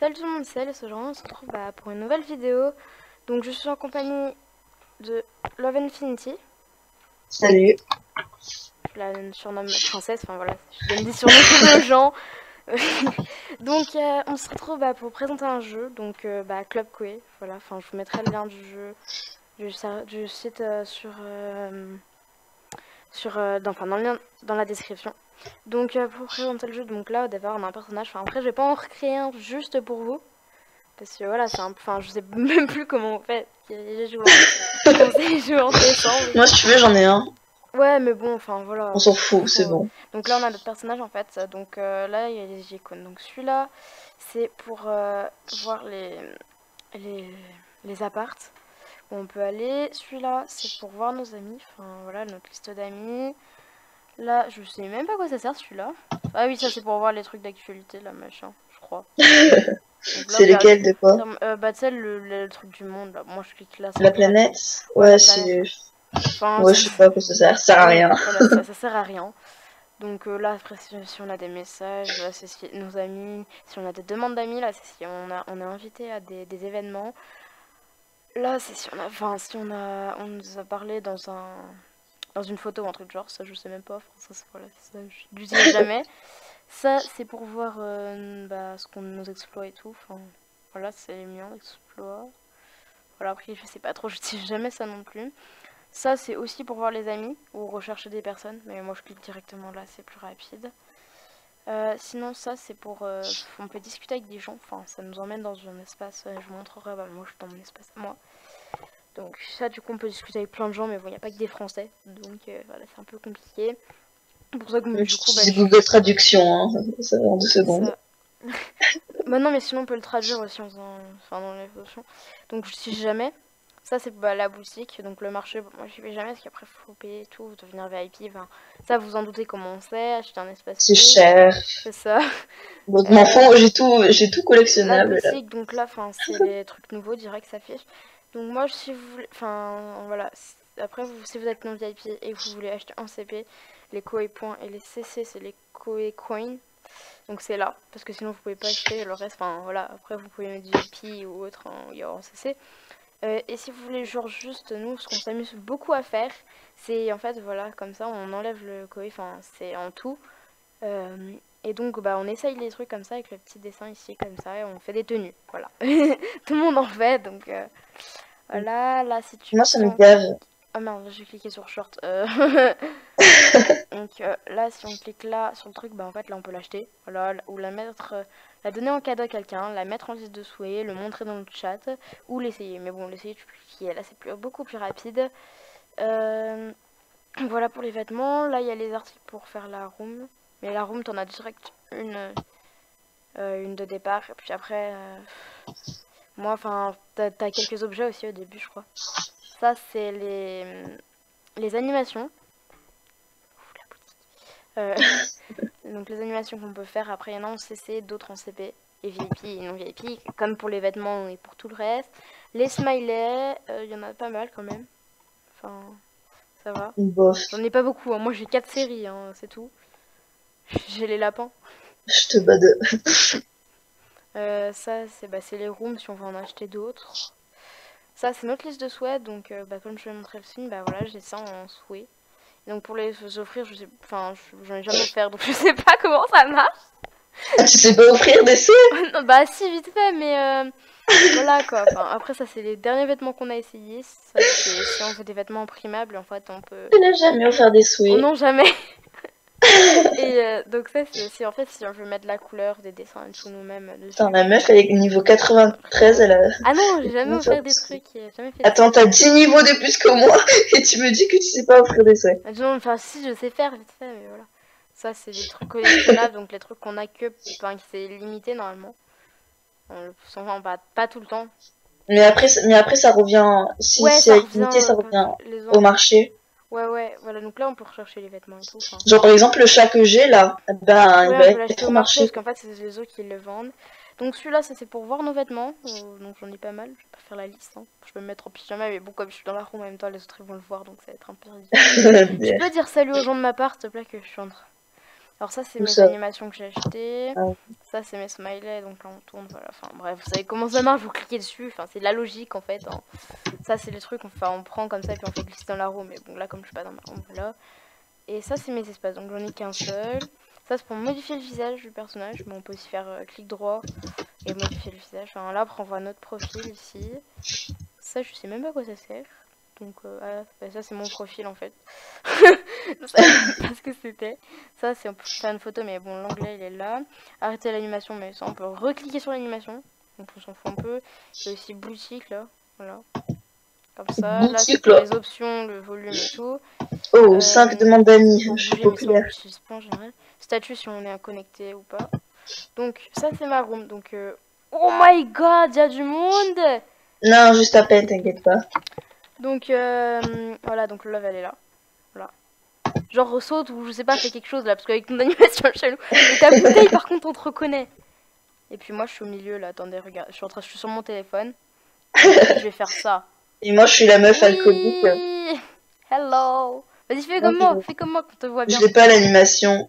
Salut tout le monde, c'est Alice. Aujourd'hui on se retrouve pour une nouvelle vidéo. Donc je suis en compagnie de Love Infinity. Salut. Je la surnomme princesse, enfin voilà, je donne des surnoms aux gens. Donc on se retrouve pour présenter un jeu, donc Club Koei. Voilà, enfin je vous mettrai le lien du jeu, du site dans le lien dans la description. Donc pour présenter le jeu, donc là au départ on a un personnage, enfin après je vais pas en recréer un juste pour vous. Parce que voilà, c'est un peu. Enfin, je sais même plus comment on fait. J'ai joué en décembre. Moi, si tu veux, j'en ai un. Ouais, mais bon, enfin voilà. On s'en fout, c'est Faut- bon. Donc là, on a notre personnage en fait. Donc là, il y a les icônes. Donc celui-là, c'est pour voir les, les appartes où on peut aller. Celui-là, c'est pour voir nos amis. Enfin voilà, notre liste d'amis. Là, je sais même pas à quoi ça sert celui-là. Ah oui, ça c'est pour voir les trucs d'actualité, là, machin, je crois. Donc là, C'est regarde. lesquels de quoi? Tu sais, le truc du monde, là. Moi, je clique là, ça La me fait la planète? tête. Ouais, Ouais, la planète, c'est... là. Enfin, Ouais, je sais pas à quoi ça sert. Ça sert à oui, rien. voilà, ça sert à rien. Donc là, après, si on a des messages, là, c'est si nos amis. Si on a des demandes d'amis, là, c'est si on est invité à des événements. Là, c'est si on a. Enfin, si on nous a parlé dans une photo ou un truc de genre, ça, je sais même pas. Enfin, ça, voilà, ça, je l'utilise jamais. Ça, c'est pour voir ce qu'on nous exploit et tout. Enfin, voilà, c'est les miens d'exploit. Voilà, après, je sais pas trop, j'utilise jamais ça non plus. Ça, c'est aussi pour voir les amis ou rechercher des personnes, mais moi je clique directement là, c'est plus rapide. Sinon, ça, c'est pour. On peut discuter avec des gens, enfin, ça nous emmène dans un espace. Je vous montrerai, moi je suis dans mon espace à moi. Donc, ça, du coup, on peut discuter avec plein de gens, mais bon, il n'y a pas que des Français, donc voilà, c'est un peu compliqué. C'est pour ça que du coup, J'utilise Google Traduction, hein. Ça va en 2 secondes. ça. Bah non, mais sinon on peut le traduire aussi en faisant. Enfin, dans les options. Donc, je sais jamais. Ça, c'est la boutique, donc le marché. Bon, moi, j'y vais jamais parce qu'après, faut payer et tout, devenir VIP. Enfin, ça, vous en doutez comment on sait. Acheter un espace C'est clé, cher. c'est ça. Bon, de m'enfant, j'ai tout La collectionnable, là. boutique, donc là, enfin, c'est les trucs nouveaux, direct s'affiche. Donc, moi, si vous voulez. Enfin, voilà. Après, si vous êtes non VIP et que vous voulez acheter un CP, les Koei points et les CC, c'est les Koei coins. Donc c'est là, parce que sinon vous pouvez pas acheter le reste, enfin voilà, après vous pouvez mettre du VIP ou autre, il y a en CC. Et si vous voulez genre juste, nous, ce qu'on s'amuse beaucoup à faire, c'est en fait voilà, comme ça on enlève le Koei, enfin c'est en tout. Et donc on essaye les trucs comme ça avec le petit dessin ici comme ça et on fait des tenues, voilà. Tout le monde en fait, donc voilà, là si tu Moi, ça me cliques... gave. Oh merde, j'ai cliqué sur short. Donc là, si on clique là sur le truc, en fait là on peut l'acheter, voilà, ou la mettre, la donner en cadeau à quelqu'un, la mettre en liste de souhaits, le montrer dans le chat, ou l'essayer. Mais bon, l'essayer, tu peux cliquer, là c'est beaucoup plus rapide. Euh, voilà pour les vêtements. Là il y a les articles pour faire la room, mais la room t'en as direct une de départ. Et puis après, moi, enfin, t'as quelques objets aussi au début, je crois. Ça c'est les animations. Euh, Donc les animations qu'on peut faire, après il y en a en CC, d'autres en CP, et VIP et non VIP, comme pour les vêtements et pour tout le reste. Les smileys, il y en a pas mal quand même. Enfin, ça va. Bof. J'en ai pas beaucoup, hein. Moi j'ai 4 séries, hein, c'est tout. J'ai les lapins. Je te bats de... Ça, c'est les rooms si on veut en acheter d'autres. Ça, c'est notre liste de souhaits, donc comme je vais montrer le film, voilà, j'ai ça en souhait. Et donc pour les offrir, je sais, enfin, j'en ai jamais offert, donc je sais pas comment ça marche. Ah, tu sais pas offrir des sous? Non, bah si, vite fait, mais voilà quoi. Enfin, après ça c'est les derniers vêtements qu'on a essayé. Ça c'est si on veut des vêtements imprimables, en fait on peut... Je n'ai jamais offert des Oh souhaits. non, jamais. Et donc ça c'est aussi en fait si on veut mettre de la couleur, des dessins et tout nous-mêmes Putain, dessus. la meuf, elle est niveau 93, elle a... Ah non, j'ai jamais Comment faire offert des des souhaits? trucs, j'ai jamais fait ça. Attends, t'as 10 niveaux de plus que moi, et tu me dis que tu sais pas offrir des souhaits. Non, enfin si je sais faire vite fait, mais voilà. Ça c'est des trucs collectionnables, donc les trucs qu'on a que... Enfin que c'est limité normalement. Enfin pas tout le temps. Mais après, ça revient, si Ouais, c'est ça à revient limiter, ça revient les au ans. marché. Ouais, voilà, donc là on peut rechercher les vêtements et tout. Enfin. Genre, par exemple, le chat que j'ai, là, ben, il Ouais, va on peut l'acheter être au au marché parce marché. qu'en fait c'est les autres qui le vendent. Donc celui-là, ça c'est pour voir nos vêtements. Donc j'en ai pas mal, je vais pas faire la liste, hein. Je peux me mettre en pyjama, mais bon, comme je suis dans la room en même temps, les autres ils vont le voir donc ça va être un peu ridicule. Tu peux dire salut aux gens de ma part, s'il te plaît, que je suis en train. Alors ça, c'est Où mes ça? animations que j'ai achetées. Ah. Ça, c'est mes smileys. Donc là, on tourne, voilà. Enfin, bref, vous savez comment ça marche, vous cliquez dessus. Enfin, c'est de la logique, en fait. Hein. Ça, c'est les trucs, enfin, on prend comme ça et puis on fait glisser dans la roue. Mais bon, là, comme je suis pas dans ma roue, voilà. Et ça, c'est mes espaces. Donc, j'en ai qu'un seul. Ça, c'est pour modifier le visage du personnage. Mais on peut aussi faire clic droit et modifier le visage. Enfin, là, après, on voit notre profil ici. Ça, je sais même pas à quoi ça sert. Donc, ça, c'est mon profil, en fait. Je savais pas ce que c'était. Ça, c'est on peut faire une photo, mais bon, l'onglet, il est là. Arrêter l'animation, mais ça, on peut recliquer sur l'animation. Donc, on s'en fout un peu. Il y a aussi boutique, là. Voilà. Comme ça. Là, c'est Boutique, pour là. les options, le volume et tout. Oh, 5 demandes d'amis. Pour Je suis bouger, mais ça, on populaire. l'utilise pas en général. Statut, si on est connecté ou pas. Donc, ça, c'est ma room. Donc, oh my god, il y a du monde! Non, juste à peine, t'inquiète pas. Donc, voilà, donc le love, elle est là. Voilà. Genre, saute ou je sais pas, fais quelque chose là, parce qu'avec ton animation chelou. Et ta bouteille, par contre, on te reconnaît. Et puis moi, je suis au milieu là, attendez, regarde. Je suis sur mon téléphone. Je vais faire ça. Et moi, je suis la meuf alcoolique. Oui. Hello. Vas-y, fais comme moi qu'on te voit bien. Je l'ai pas l'animation.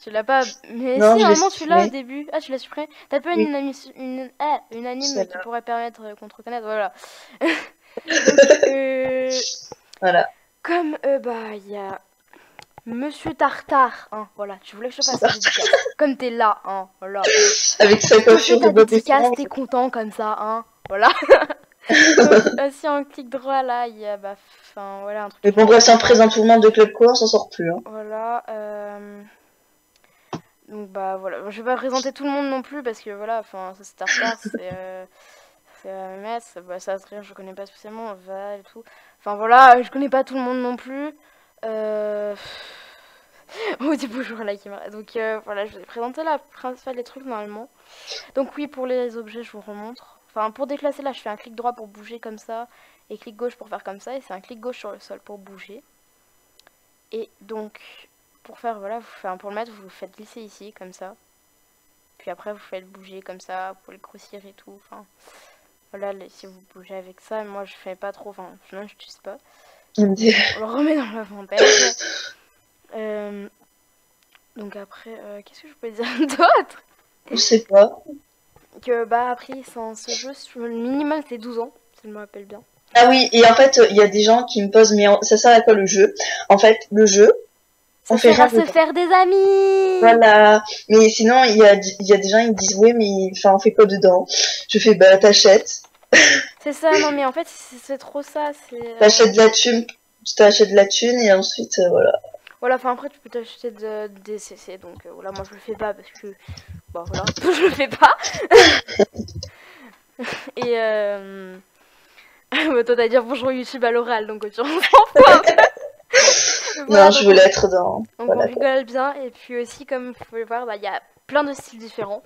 Tu l'as pas. Mais Non, si, je l'ai normalement, tu l'as au supprimé. début. Ah, tu l'as supprimé. T'as pas Oui. une anime qui Celle-là. pourrait permettre qu'on te reconnaisse. Voilà. Donc, Voilà. comme, bah, il y a Monsieur Tartare, hein, voilà, tu voulais que je te fasse une dédicace. Comme t'es là, hein, voilà. Avec sa Je te fais coiffure de ta Bob dédicace, Esponja. t'es content comme ça, hein, voilà. Donc, si on clique droit là, il y a, bah, enfin, voilà, un truc. Mais bon, bref, si on présente tout le monde de Club Core, on s'en sort plus. Hein. Voilà, donc, bah, voilà. Je vais pas présenter tout le monde non plus parce que, voilà, enfin, ça c'est Tartare, c'est MMS, bah, ça se rire, je connais pas spécialement, Val et tout. Enfin, voilà, je connais pas tout le monde non plus. Oh, du bonjour là qui m'a. Donc voilà, je vous ai présenté la principale des trucs normalement. Donc oui, pour les objets, je vous remontre. Enfin, pour déclasser là, je fais un clic droit pour bouger comme ça et clic gauche pour faire comme ça et c'est un clic gauche sur le sol pour bouger. Et donc pour faire voilà, pour le mettre, vous le faites glisser ici comme ça. Puis après vous faites bouger comme ça pour le grossir et tout. Enfin voilà, si vous bougez avec ça, moi je fais pas trop. Enfin, sinon je n'utilise pas. On le remet dans l'avantage. Donc après, qu'est-ce que je peux dire d'autre? Je sais pas. Que bah après, sans ce jeu, le minimum c'est 12 ans, si je me rappelle bien. Ah oui, et en fait, il y a des gens qui me posent, mais ça sert à quoi le jeu? En fait, le jeu, ça sert à se faire des amis. Voilà. Mais sinon, il y a des gens, ils me disent, oui, mais enfin, on fait quoi dedans? Je fais, bah, t'achètes. C'est ça, non mais en fait, c'est trop ça. T'achètes de la thune, tu t'achètes de la thune, et ensuite, voilà. Voilà, enfin après, tu peux t'acheter des CC, donc voilà, moi je le fais pas parce que. Bah voilà, je le fais pas. Et toi t'as dit bonjour YouTube à l'oral, donc tu en fous. Voilà, non, je voulais être dans. Donc voilà. on rigole bien, et puis aussi, comme vous pouvez voir, bah, y a plein de styles différents.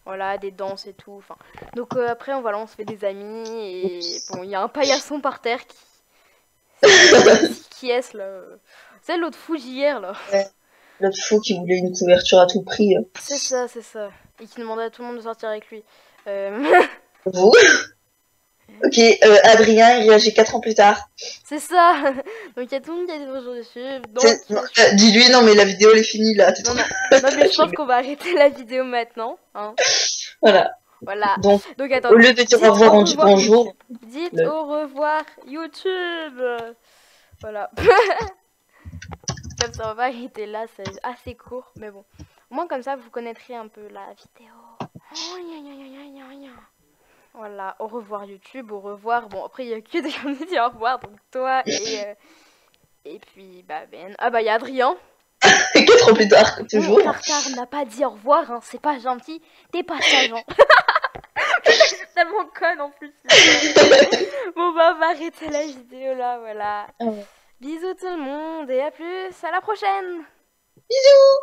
Voilà, des danses et tout. Enfin, donc après, voilà, on se fait des amis, et bon, il y a un paillasson par terre qui. Qui est-ce là? C'est l'autre fou d'hier là. Ouais. L'autre fou qui voulait une couverture à tout prix. C'est ça, c'est ça. Et qui demandait à tout le monde de sortir avec lui. Vous? Ok, Adrien, il réagit 4 ans plus tard. C'est ça. Donc il y a tout le monde qui a dit bonjour dessus. Dis-lui, non mais la vidéo elle est finie là. Non, mais je pense qu'on va arrêter la vidéo maintenant. Hein. Voilà. Voilà. Donc attends, au lieu de dire au revoir, on dit bonjour. Dites au revoir YouTube. Voilà. Comme ça, on va arrêter là, c'est assez court, mais bon. Au moins comme ça, vous connaîtrez un peu la vidéo. Voilà, au revoir YouTube, au revoir. Bon, après, il y a que des gens qui disent au revoir, donc toi et puis, bah, Ben. Ah, bah, il y a Adrien. 4 ans plus tard, toujours. Tartare n'a pas dit au revoir, hein, c'est pas gentil. T'es pas sageant. C'est tellement conne en plus. Bon, bah, on va arrêter la vidéo là, voilà. Bisous tout le monde et à plus, à la prochaine. Bisous.